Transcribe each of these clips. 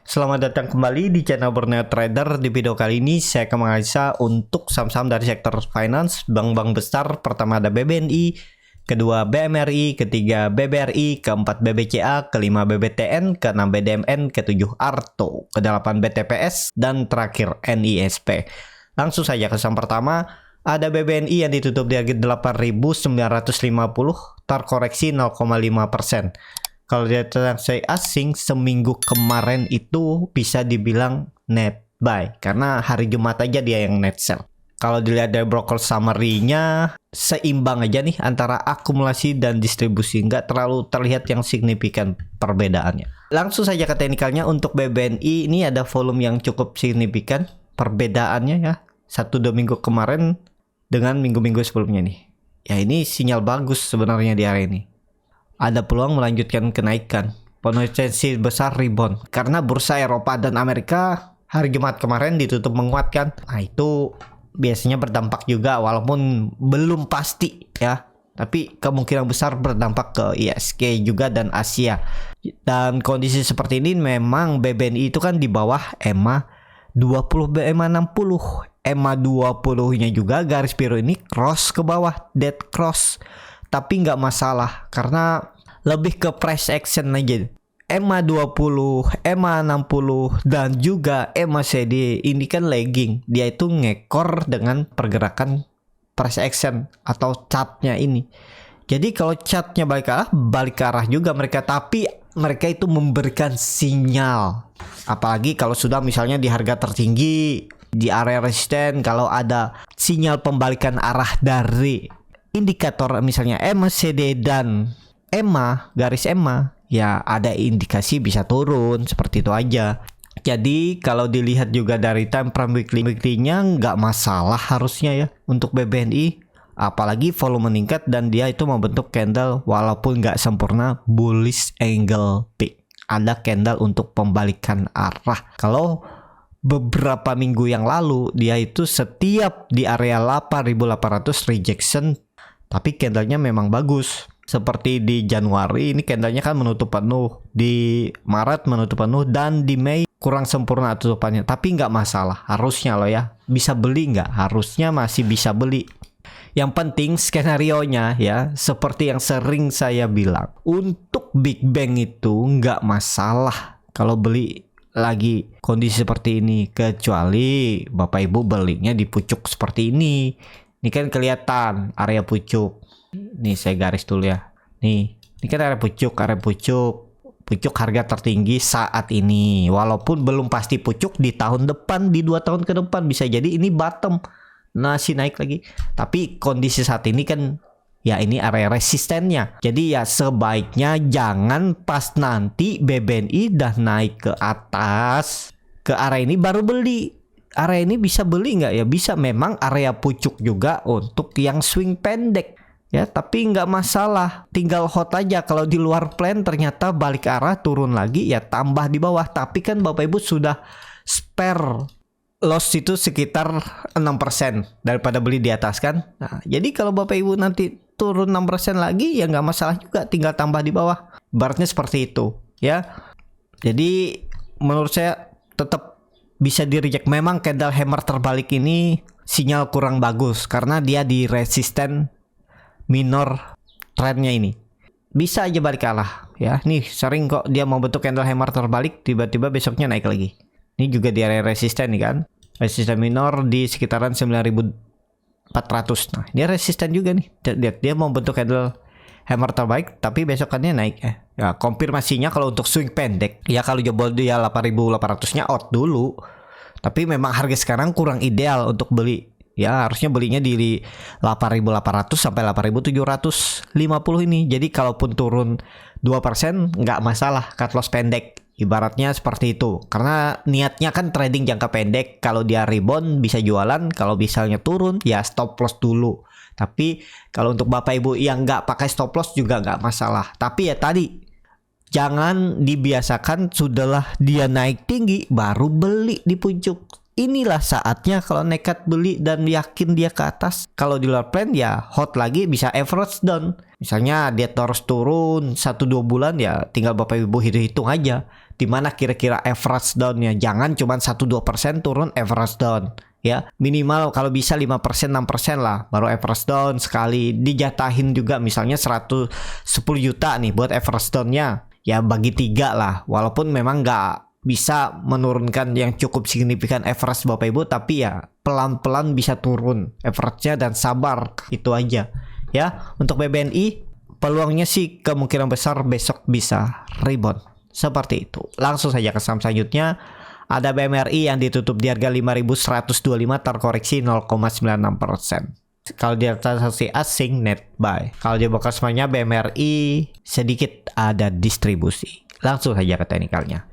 Selamat datang kembali di channel Borneo Trader. Di video kali ini saya akan menganalisa untuk saham-saham dari sektor finance, bank-bank besar. Pertama ada BBNI, kedua BMRI, ketiga BBRI, keempat BBCA, kelima BBTN, keenam BDMN, ketujuh Arto, kedelapan BTPS, dan terakhir NISP. Langsung saja ke saham pertama. Ada BBNI yang ditutup di harga 8.950, terkoreksi 0,5%. Kalau dia transaksi asing seminggu kemarin itu bisa dibilang net buy karena hari Jumat aja dia yang net sell. Kalau dilihat dari broker summary-nya seimbang aja nih antara akumulasi dan distribusi, nggak terlalu terlihat yang signifikan perbedaannya. Langsung saja ke teknikalnya. Untuk BBNI ini ada volume yang cukup signifikan perbedaannya ya, 1-2 minggu kemarin dengan minggu-minggu sebelumnya nih. Ya ini sinyal bagus sebenarnya di hari ini. Ada peluang melanjutkan kenaikan, potensi besar rebound karena bursa Eropa dan Amerika hari Jumat kemarin ditutup menguatkan. Nah itu biasanya berdampak juga walaupun belum pasti ya, tapi kemungkinan besar berdampak ke ISG juga dan Asia. Dan kondisi seperti ini memang BBNI itu kan di bawah EMA 20, EMA 60, EMA 20 nya juga garis biru ini cross ke bawah, dead cross. Tapi nggak masalah karena lebih ke price action aja. EMA 20, EMA 60 dan juga EMA CD ini kan lagging. Dia itu ngekor dengan pergerakan price action atau chartnya ini. Jadi kalau chartnya balik ke arah juga mereka, tapi mereka itu memberikan sinyal. Apalagi kalau sudah misalnya di harga tertinggi, di area resisten, kalau ada sinyal pembalikan arah dari indikator misalnya MACD dan EMA, garis EMA, ya ada indikasi bisa turun, seperti itu aja. Jadi kalau dilihat juga dari time frame weekly-nya nggak masalah harusnya ya untuk BBNI. Apalagi volume meningkat dan dia itu membentuk candle walaupun nggak sempurna bullish angle peak. Ada candle untuk pembalikan arah. Kalau beberapa minggu yang lalu dia itu setiap di area 8.800 rejection, tapi candlenya memang bagus. Seperti di Januari ini candlenya kan menutup penuh, di Maret menutup penuh, dan di Mei kurang sempurna tutupannya. Tapi nggak masalah, harusnya loh ya. Bisa beli nggak? Harusnya masih bisa beli. Yang penting skenarionya ya, seperti yang sering saya bilang, untuk Big Bang itu nggak masalah kalau beli lagi kondisi seperti ini, kecuali Bapak Ibu belinya di pucuk seperti ini. Ini kan kelihatan area pucuk. Nih saya garis dulu ya. Ini kan area pucuk, pucuk harga tertinggi saat ini. Walaupun belum pasti pucuk di tahun depan, di 2 tahun ke depan bisa jadi ini bottom. Masih naik lagi. Tapi kondisi saat ini kan ya ini area resistennya. Jadi ya sebaiknya jangan pas nanti BBNI dah naik ke atas, ke area ini baru beli. Area ini bisa beli nggak ya? Bisa, memang area pucuk juga untuk yang swing pendek ya, tapi nggak masalah, tinggal hold aja. Kalau di luar plan ternyata balik arah turun lagi ya tambah di bawah, tapi kan Bapak Ibu sudah spare loss itu sekitar 6% daripada beli di atas kan. Nah, jadi kalau Bapak Ibu nanti turun 6% lagi ya nggak masalah juga, tinggal tambah di bawah. Baratnya seperti itu ya. Jadi menurut saya tetap bisa di reject. Memang candle hammer terbalik ini sinyal kurang bagus karena dia di resisten minor trennya ini. Bisa aja balik kalah ya. Nih sering kok dia mau bentuk candle hammer terbalik tiba-tiba besoknya naik lagi. Ini juga di area resisten nih kan. Resisten minor di sekitaran 9.400. Nah, dia resisten juga nih. Lihat dia mau bentuk candle hammer terbaik tapi besokannya naik ya. Konfirmasinya kalau untuk swing pendek ya, kalau jebol dia 8.800 nya out dulu. Tapi memang harga sekarang kurang ideal untuk beli. Ya harusnya belinya di 8.800 sampai 8.750 ini. Jadi kalaupun turun 2% nggak masalah, cut loss pendek. Ibaratnya seperti itu. Karena niatnya kan trading jangka pendek. Kalau dia rebound bisa jualan, kalau misalnya turun ya stop loss dulu. Tapi kalau untuk Bapak Ibu yang nggak pakai stop loss juga nggak masalah. Tapi ya tadi, jangan dibiasakan sudahlah dia naik tinggi baru beli di puncak. inilah saatnya kalau nekat beli dan yakin dia ke atas. Kalau di luar plan ya hot lagi, bisa average down. Misalnya dia terus turun 1-2 bulan, ya tinggal Bapak Ibu hitung aja di mana kira-kira average downnya. Jangan cuma 1-2% turun average down. Ya, minimal kalau bisa 5%, 6% lah baru average down sekali. Dijatahin juga misalnya 10 juta nih buat average downnya. Ya bagi 3 lah, walaupun memang nggak bisa menurunkan yang cukup signifikan average Bapak Ibu, tapi ya pelan-pelan bisa turun average-nya dan sabar, itu aja. Ya, untuk BBNI peluangnya sih kemungkinan besar besok bisa rebound. Seperti itu. Langsung saja ke saham selanjutnya. Ada BMRI yang ditutup di harga 5.125, terkoreksi 0,96%. Kalau di transaksi asing net buy. Kalau di Bokasmanya BMRI sedikit ada distribusi. Langsung saja ke teknikalnya.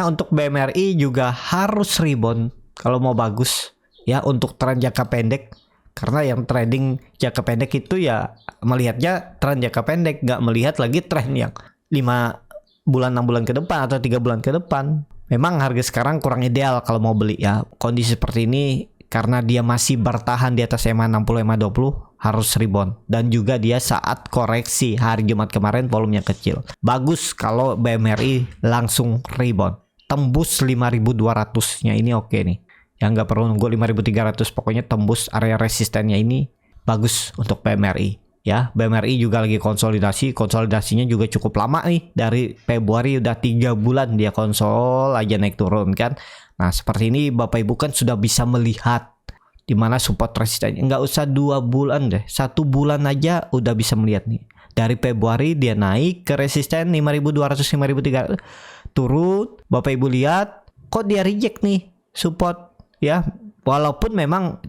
Untuk BMRI juga harus rebound kalau mau bagus ya untuk tren jangka pendek. Karena yang trading jangka pendek itu ya melihatnya tren jangka pendek, nggak melihat lagi tren yang 5 bulan, 6 bulan ke depan atau 3 bulan ke depan. Memang harga sekarang kurang ideal kalau mau beli ya. Kondisi seperti ini karena dia masih bertahan di atas EMA 60, EMA 20 harus rebound. Dan juga dia saat koreksi hari Jumat kemarin volumenya kecil. Bagus kalau BMRI langsung rebound. Tembus 5.200-nya ini oke nih. Ya nggak perlu nunggu 5.300, pokoknya tembus area resistennya ini bagus untuk BMRI. Ya, BMRI juga lagi konsolidasinya juga cukup lama nih, dari Februari udah 3 bulan dia konsol aja naik turun kan. Nah seperti ini Bapak Ibu kan sudah bisa melihat di mana support resistennya. Nggak usah 2 bulan deh, 1 bulan aja udah bisa melihat nih. Dari Februari dia naik ke resisten 5.200, 5.300, turun. Bapak Ibu lihat kok dia reject nih support ya, walaupun memang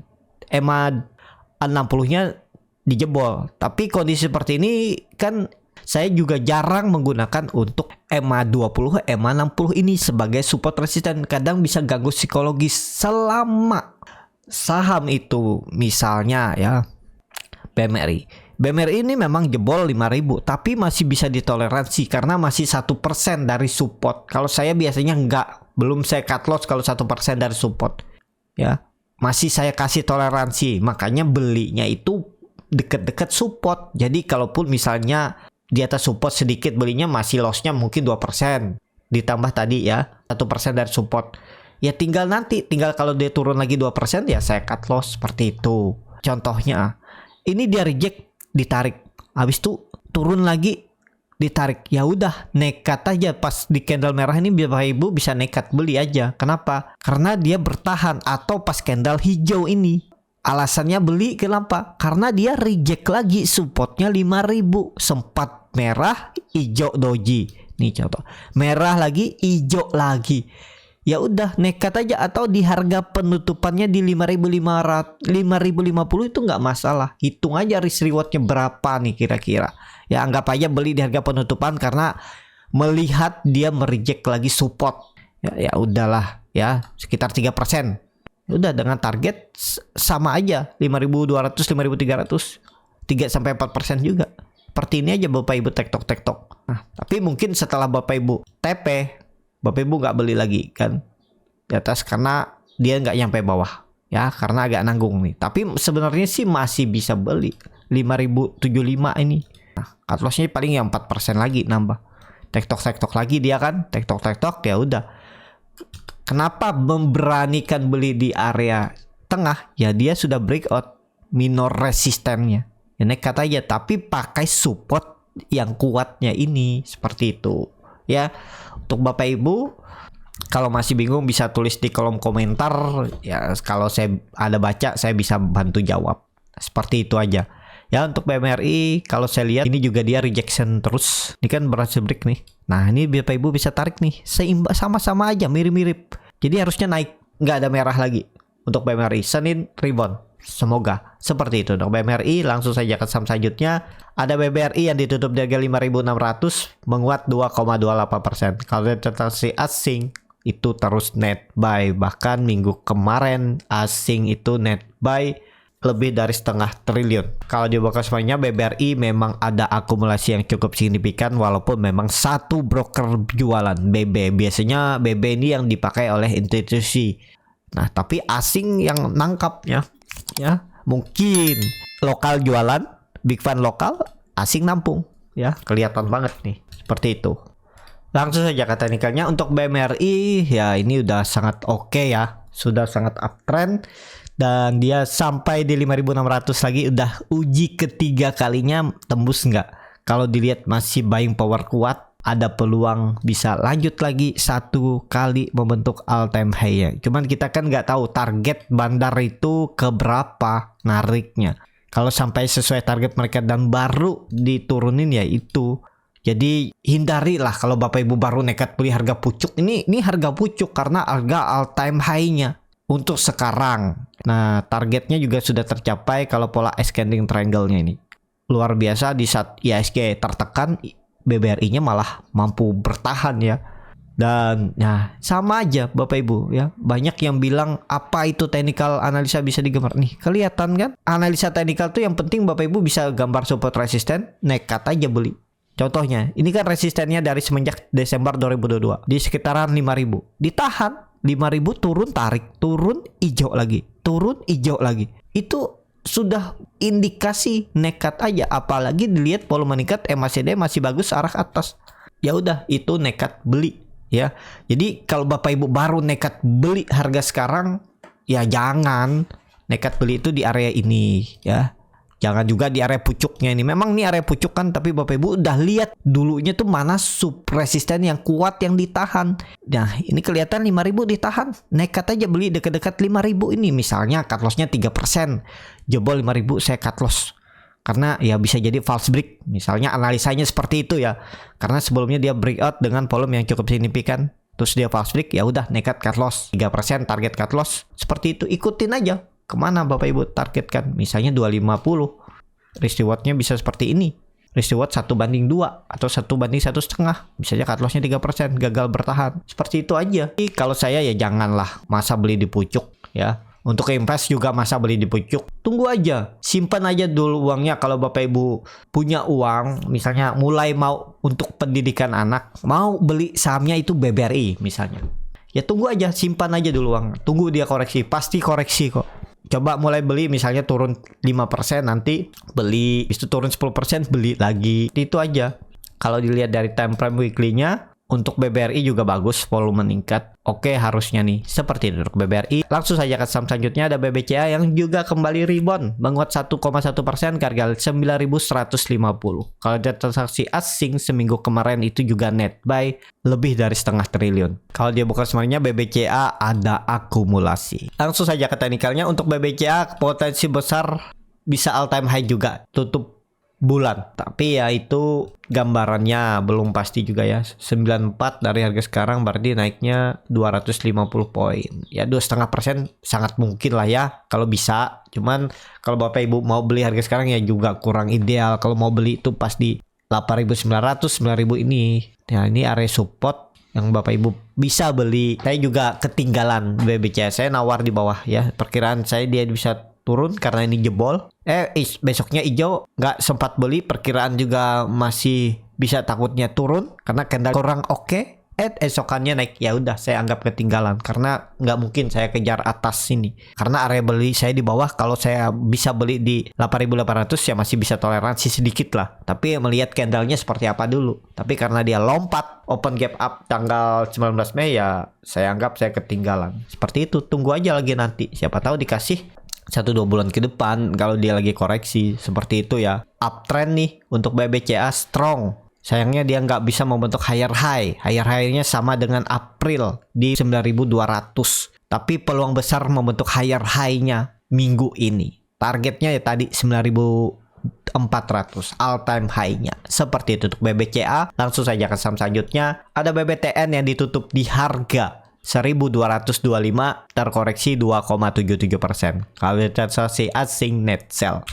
EMA 60-nya dijebol. Tapi kondisi seperti ini kan saya juga jarang menggunakan untuk EMA 20, EMA 60 ini sebagai support resisten. Kadang bisa ganggu psikologis selama saham itu misalnya ya BMRI. BMRI ini memang jebol 5.000 tapi masih bisa ditoleransi karena masih 1% dari support. Kalau saya biasanya belum saya cut loss kalau 1% dari support. Ya, masih saya kasih toleransi. Makanya belinya itu deket-deket support. Jadi kalaupun misalnya di atas support sedikit, belinya masih lossnya mungkin 2%. Ditambah tadi ya 1% dari support. Ya tinggal kalau dia turun lagi 2% ya saya cut loss seperti itu. Contohnya ini dia reject, ditarik. Habis itu turun lagi, ditarik. Ya udah nekat aja pas di candle merah ini Bapak Ibu bisa nekat beli aja. Kenapa? Karena dia bertahan. Atau pas candle hijau ini alasannya beli kenapa? Karena dia reject lagi supportnya 5.000. Sempat merah, hijau doji. Nih contoh. Merah lagi, hijau lagi. Ya udah nekat aja, atau di harga penutupannya di 5.500, 5.050 itu nggak masalah. Hitung aja risk rewardnya berapa nih kira-kira. Ya anggap aja beli di harga penutupan karena melihat dia mereject lagi support. Ya udahlah ya sekitar 3%. Udah dengan target sama aja 5.200, 5.300, 3-4% juga. Seperti ini aja Bapak Ibu tektok. Nah, tapi mungkin setelah Bapak Ibu TP, Bapak Ibu nggak beli lagi kan di atas karena dia nggak nyampe bawah ya, karena agak nanggung nih. Tapi sebenarnya sih masih bisa beli 5.075 ini. Nah, cut lossnya paling yang 4% lagi nambah. Tektok lagi dia kan, tektok ya udah. Kenapa memberanikan beli di area tengah? Ya dia sudah breakout minor resistennya. Ya nekat aja, tapi pakai support yang kuatnya ini seperti itu. Ya, untuk Bapak Ibu kalau masih bingung bisa tulis di kolom komentar. Ya kalau saya ada baca saya bisa bantu jawab. Seperti itu aja. Ya untuk BMRI kalau saya lihat ini juga dia rejection terus. Ini kan berhasil break nih. Nah ini Bapak Ibu bisa tarik nih. Seimbang, sama-sama aja, mirip-mirip. Jadi harusnya naik, nggak ada merah lagi untuk BMRI. Senin rebound. Semoga seperti itu untuk BMRI. Langsung saja ke saham selanjutnya. Ada BBRI yang ditutup di harga 5.600, menguat 2,28%. Kalau dari transaksi asing itu terus net buy. Bahkan minggu kemarin asing itu net buy lebih dari setengah triliun. Kalau di broker semuanya BBRI memang ada akumulasi yang cukup signifikan walaupun memang satu broker jualan BB. Biasanya BB ini yang dipakai oleh institusi. Nah, tapi asing yang nangkapnya ya, mungkin lokal jualan, big fund lokal, asing nampung ya, kelihatan banget nih seperti itu. Langsung saja ke teknikalnya. Untuk BMRI ya ini udah sangat oke ya, sudah sangat uptrend dan dia sampai di 5.600 lagi, udah uji ketiga kalinya, tembus nggak? Kalau dilihat masih buying power kuat, ada peluang bisa lanjut lagi satu kali membentuk all time high ya. Cuman kita kan nggak tahu target bandar itu ke berapa nariknya. Kalau sampai sesuai target mereka dan baru diturunin ya itu. Jadi hindarilah kalau Bapak Ibu baru nekat beli harga pucuk. Ini harga pucuk karena harga all time high-nya untuk sekarang. Nah, targetnya juga sudah tercapai kalau pola ascending triangle-nya ini. Luar biasa, di saat IHSG tertekan, BBRI-nya malah mampu bertahan ya. Dan nah, sama aja Bapak Ibu ya. Banyak yang bilang apa itu technical analisa bisa digambar. Nih, kelihatan kan? Analisa technical tuh yang penting Bapak Ibu bisa gambar support resisten, nekat aja beli. Contohnya, ini kan resistennya dari semenjak Desember 2022 di sekitaran 5.000. Ditahan 5.000, turun tarik, turun hijau lagi, turun hijau lagi. Itu sudah indikasi nekat aja, apalagi dilihat volume meningkat, MACD masih bagus arah atas. Ya udah, itu nekat beli ya. Jadi kalau Bapak Ibu baru nekat beli harga sekarang, ya jangan nekat beli itu di area ini ya. Jangan juga di area pucuknya ini. Memang ini area pucuk kan, tapi Bapak Ibu udah lihat dulunya tuh mana sub resisten yang kuat yang ditahan. Nah, ini kelihatan 5.000 ditahan. Nekat aja beli dekat-dekat 5.000 ini. Misalnya cut loss-nya 3%. Jebol 5.000 saya cut loss. Karena ya bisa jadi false break. Misalnya analisanya seperti itu ya. Karena sebelumnya dia breakout dengan volume yang cukup signifikan. Terus dia false break, ya udah nekat cut loss 3% target cut loss. Seperti itu, ikutin aja. Kemana Bapak Ibu targetkan, misalnya 250, risk rewardnya bisa seperti ini, risk reward 1/2 atau 1/1,5, misalnya cut lossnya 3%, gagal bertahan, seperti itu aja. Jadi, kalau saya ya janganlah masa beli di pucuk ya. Untuk invest juga masa beli di pucuk, tunggu aja, simpan aja dulu uangnya. Kalau Bapak Ibu punya uang, misalnya mulai mau untuk pendidikan anak, mau beli sahamnya itu BBRI misalnya, ya tunggu aja, simpan aja dulu uang, tunggu dia koreksi, pasti koreksi kok. Coba mulai beli, misalnya turun 5%, nanti beli, itu turun 10% beli lagi. Itu aja. Kalau dilihat dari time frame weekly-nya, untuk BBRI juga bagus, volume meningkat. Oke, harusnya nih seperti itu untuk BBRI. Langsung saja ke saham selanjutnya, ada BBCA yang juga kembali rebound, menguat 1,1% ke harga 9.150. Kalau ada transaksi asing seminggu kemarin itu juga net buy lebih dari setengah triliun. Kalau dia bukan semuanya, BBCA ada akumulasi. Langsung saja ke teknikalnya. Untuk BBCA potensi besar bisa all time high juga tutup bulan, tapi ya itu gambarannya belum pasti juga ya. 94 dari harga sekarang berarti naiknya 250 poin ya, 2,5% sangat mungkin lah ya kalau bisa. Cuman kalau Bapak Ibu mau beli harga sekarang ya juga kurang ideal. Kalau mau beli itu pas di 8.900 9.000 ini ya, ini area support yang Bapak Ibu bisa beli. Saya juga ketinggalan BBCA, saya nawar di bawah ya, perkiraan saya dia bisa turun karena ini jebol. Besoknya hijau, nggak sempat beli, perkiraan juga masih bisa takutnya turun karena candle kurang oke. Esokannya naik, ya udah saya anggap ketinggalan karena nggak mungkin saya kejar atas sini. Karena area beli saya di bawah, kalau saya bisa beli di 8.800 ya masih bisa toleransi sedikit lah. Tapi melihat candlenya seperti apa dulu. Tapi karena dia lompat open gap up tanggal 19 Mei ya saya anggap saya ketinggalan. Seperti itu, tunggu aja lagi nanti. Siapa tahu dikasih 1-2 bulan ke depan kalau dia lagi koreksi seperti itu ya. Uptrend nih untuk BBCA strong. Sayangnya dia nggak bisa membentuk higher high. Higher high-nya sama dengan April di 9.200. Tapi peluang besar membentuk higher high-nya minggu ini. Targetnya ya tadi 9.400 all time high-nya. Seperti itu untuk BBCA. Langsung saja ke saham selanjutnya. Ada BBTN yang ditutup di harga 1.225, terkoreksi 2,77%. Kalau transaksi asing net sell.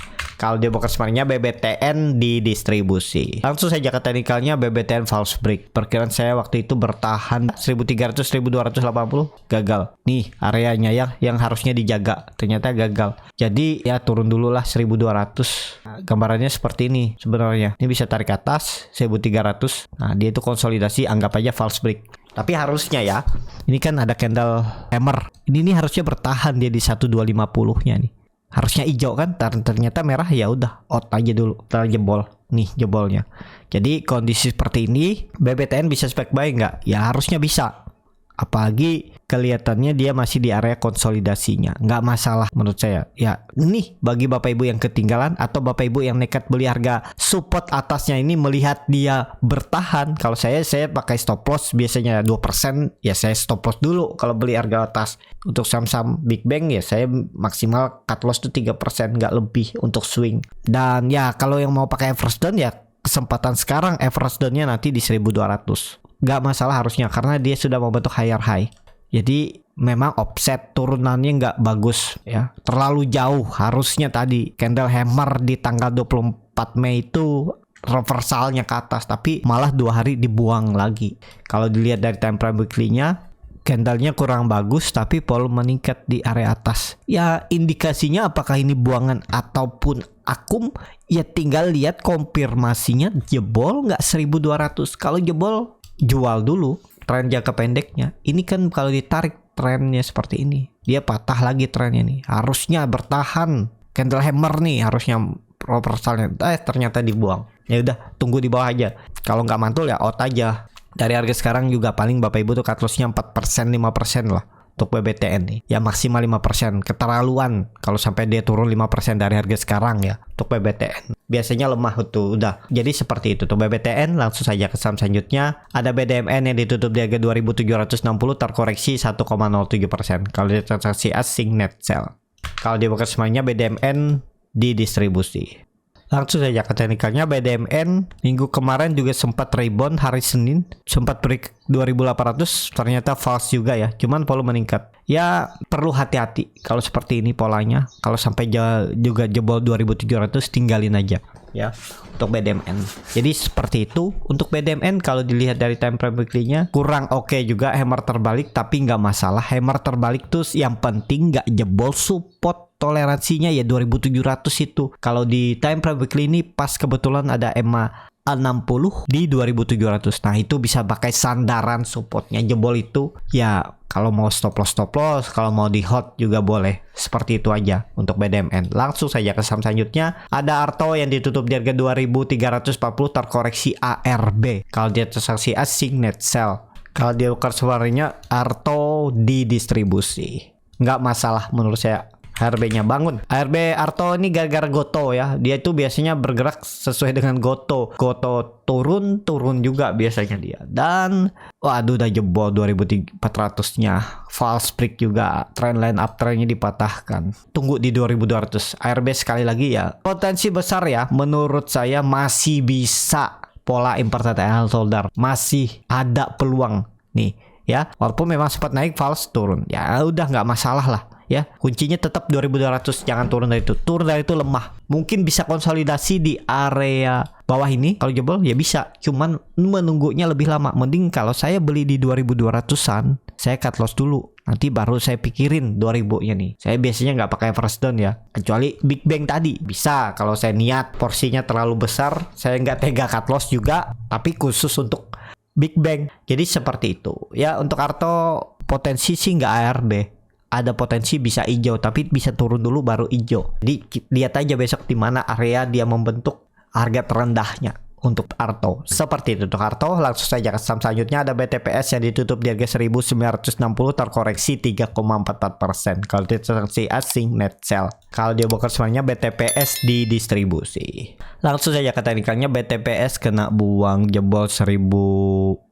Kalau di broker smartnya BBTN di distribusi. Langsung saja ke teknikalnya, BBTN false break. Perkiraan saya waktu itu bertahan 1300 1280 gagal. Nih areanya yang harusnya dijaga, ternyata gagal. Jadi ya turun dulu lah 1200. Nah, gambarannya seperti ini sebenarnya. Ini bisa tarik atas 1300. Nah, dia itu konsolidasi, anggap aja false break. Tapi harusnya ya, ini kan ada candle hammer. Ini nih harusnya bertahan dia di 1250-nya nih. Harusnya hijau kan, ternyata merah, ya udah out aja dulu, terjebol nih jebolnya. Jadi kondisi seperti ini BBTN bisa spek buy nggak? Ya harusnya bisa. Apalagi kelihatannya dia masih di area konsolidasinya, nggak masalah menurut saya. Ya nih bagi bapak ibu yang ketinggalan atau bapak ibu yang nekat beli harga support atasnya ini melihat dia bertahan. Kalau saya pakai stop loss biasanya 2%, ya saya stop loss dulu kalau beli harga atas. Untuk saham-saham Big Bang ya saya maksimal cut loss tuh 3%, nggak lebih untuk swing. Dan ya kalau yang mau pakai average down ya kesempatan sekarang average down-nya nanti di 1200. Gak masalah harusnya karena dia sudah membentuk higher high. Jadi memang offset turunannya nggak bagus ya, terlalu jauh. Harusnya tadi candle hammer di tanggal 24 Mei itu reversalnya ke atas, tapi malah 2 hari dibuang lagi. Kalau dilihat dari time frame weekly-nya, candlenya kurang bagus tapi volume meningkat di area atas. Ya indikasinya apakah ini buangan ataupun akum, ya tinggal lihat konfirmasinya jebol nggak 1200. Kalau jebol jual dulu tren jangka pendeknya. Ini kan kalau ditarik trennya seperti ini, dia patah lagi trennya nih. Harusnya bertahan candle hammer nih, harusnya reversalnya. Ternyata dibuang. Ya udah tunggu di bawah aja. Kalau nggak mantul ya out aja. Dari harga sekarang juga paling bapak ibu tuh cut loss-nya 4% 5% lah untuk BBTN nih. Ya maksimal 5%. Keterlaluan kalau sampai dia turun 5% dari harga sekarang ya untuk BBTN. Biasanya lemah tuh udah. Jadi seperti itu tuh BBTN. Langsung saja ke saham selanjutnya. Ada BDMN yang ditutup di harga 2760 terkoreksi 1,07%. Kalau di transaksi asing net sell. Kalau di broker semuanya BDMN di distribusi. Langsung saja ke teknikalnya, BDMN minggu kemarin juga sempat rebound hari Senin, sempat break 2800, ternyata false juga ya, cuman volume meningkat. Ya perlu hati-hati kalau seperti ini polanya. Kalau sampai juga jebol 2700 tinggalin aja ya untuk BDMN. Jadi seperti itu untuk BDMN. Kalau dilihat dari time frame weekly-nya kurang oke juga, hammer terbalik, tapi nggak masalah. Hammer terbalik tuh yang penting nggak jebol support. Toleransinya ya 2700 itu. Kalau di time frame weekly ini pas kebetulan ada EMA 60 di 2700. Nah itu bisa pakai sandaran supportnya. Jebol itu ya kalau mau stop loss, kalau mau di hot juga boleh. Seperti itu aja untuk BDMN. Langsung saja ke saham selanjutnya. Ada Arto yang ditutup di harga 2340 terkoreksi ARB. Kalau dia transaksi asing net sell. Kalau dia ukar suaranya Arto di distribusi. Nggak masalah menurut saya. ARB-nya bangun. ARB Arto ini gara-gara Goto ya. Dia itu biasanya bergerak sesuai dengan Goto. Goto turun juga biasanya dia. Dan waduh udah jebol 2400-nya. False break juga. Trendline uptrendnya dipatahkan. Tunggu di 2200. ARB sekali lagi ya. Potensi besar ya. Menurut saya masih bisa pola imported holder. Masih ada peluang nih ya. Walaupun memang sempat naik false turun. Ya udah nggak masalah lah. Ya, kuncinya tetap 2200, jangan turun dari itu. Turun dari itu lemah. Mungkin bisa konsolidasi di area bawah ini. Kalau jebol ya bisa, cuman menunggunya lebih lama. Mending kalau saya beli di 2200-an, saya cut loss dulu. Nanti baru saya pikirin 2000-nya nih. Saya biasanya nggak pakai average down ya. Kecuali Big Bang tadi. Bisa kalau saya niat porsinya terlalu besar, saya nggak tega cut loss juga. Tapi khusus untuk Big Bang. Jadi seperti itu. Ya, untuk Arto potensi sih nggak ARB. Ada potensi bisa hijau, tapi bisa turun dulu baru hijau. Jadi lihat aja besok di mana area dia membentuk harga terendahnya untuk Arto. Seperti itu untuk Arto. Langsung saja ke saham selanjutnya. Ada BTPS yang ditutup di harga 1960 terkoreksi 3,44%. Kalau dia transaksi asing net sell. Kalau dia broker semuanya BTPS di distribusi. Langsung saja ke teknikalnya, BTPS kena buang jebol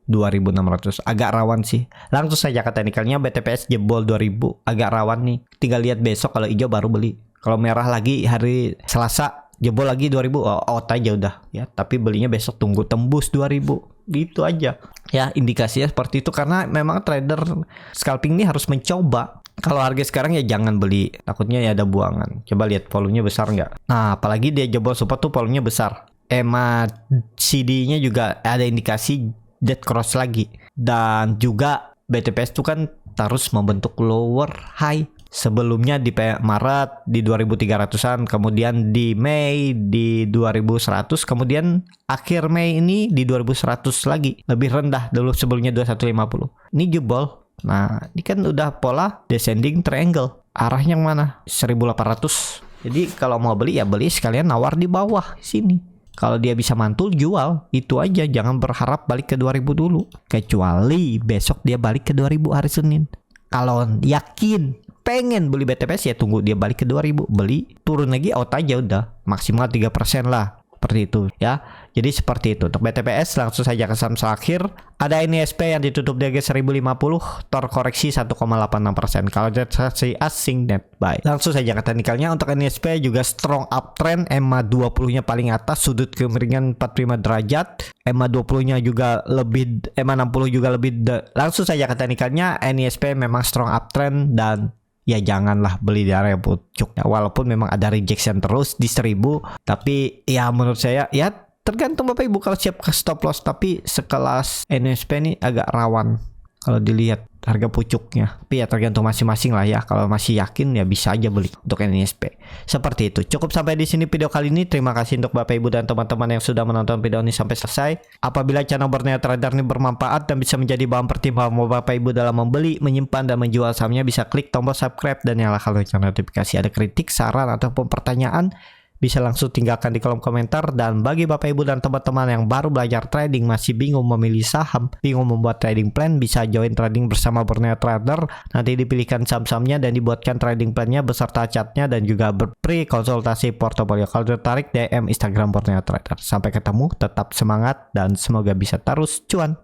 2600, agak rawan sih. Langsung saja ke teknikalnya, BTPS jebol 2000, agak rawan nih. Tinggal lihat besok kalau hijau baru beli. Kalau merah lagi hari Selasa jebol lagi 2000, out aja udah ya. Tapi belinya besok tunggu tembus 2000. Gitu aja. Ya indikasinya seperti itu karena memang trader scalping ini harus mencoba. Kalau harga sekarang ya jangan beli, takutnya ya ada buangan. Coba lihat volumenya besar nggak? Nah, apalagi dia jebol support tuh volumenya besar. EMA CD-nya juga ada indikasi dead cross lagi. Dan juga BTPS tuh kan terus membentuk lower high. Sebelumnya di Maret di 2300-an, kemudian di Mei di 2100, kemudian akhir Mei ini di 2100 lagi. Lebih rendah dulu sebelumnya 2150. Ini jebol. Nah, ini kan udah pola descending triangle. Arahnya yang mana? 1800. Jadi kalau mau beli ya beli sekalian nawar di bawah sini. Kalau dia bisa mantul jual, itu aja, jangan berharap balik ke 2000 dulu. Kecuali besok dia balik ke 2000 hari Senin. Kalau yakin pengen beli BTPS ya tunggu dia balik ke 2000, beli turun lagi out aja udah, maksimal 3% lah. Seperti itu ya. Jadi seperti itu untuk BTPS. Langsung saja ke saham akhir. Ada NISP yang ditutup di harga 1050, terkoreksi 1,86%. Kalau transaksi asing net buy. Langsung saja ke teknikalnya. Untuk NISP juga strong uptrend. EMA 20-nya paling atas, sudut kemiringan 45 derajat. EMA 20-nya juga lebih, EMA 60 juga lebih. Langsung saja ke teknikalnya. NISP memang strong uptrend dan ya janganlah beli di area pucuk ya, walaupun memang ada rejection terus di 1000, tapi ya menurut saya ya tergantung Bapak Ibu kalau siap ke stop loss, tapi sekelas NSP ini agak rawan kalau dilihat harga pucuknya. Tapi ya tergantung masing-masing lah ya. Kalau masih yakin ya bisa aja beli untuk NISP. Seperti itu. Cukup sampai di sini video kali ini. Terima kasih untuk Bapak Ibu dan teman-teman yang sudah menonton video ini sampai selesai. Apabila channel Borneo Trader ini bermanfaat dan bisa menjadi bahan pertimbangan Bapak Ibu dalam membeli, menyimpan dan menjual sahamnya, bisa klik tombol subscribe dan nyalakan lonceng notifikasi. Ada kritik, saran ataupun pertanyaan, bisa langsung tinggalkan di kolom komentar. Dan bagi Bapak Ibu dan teman-teman yang baru belajar trading, masih bingung memilih saham, bingung membuat trading plan, bisa join trading bersama Borneo Trader. Nanti dipilihkan saham-sahamnya dan dibuatkan trading plannya beserta chartnya dan juga berpre konsultasi portofolio. Kalau tertarik DM Instagram Borneo Trader. Sampai ketemu, tetap semangat dan semoga bisa terus cuan.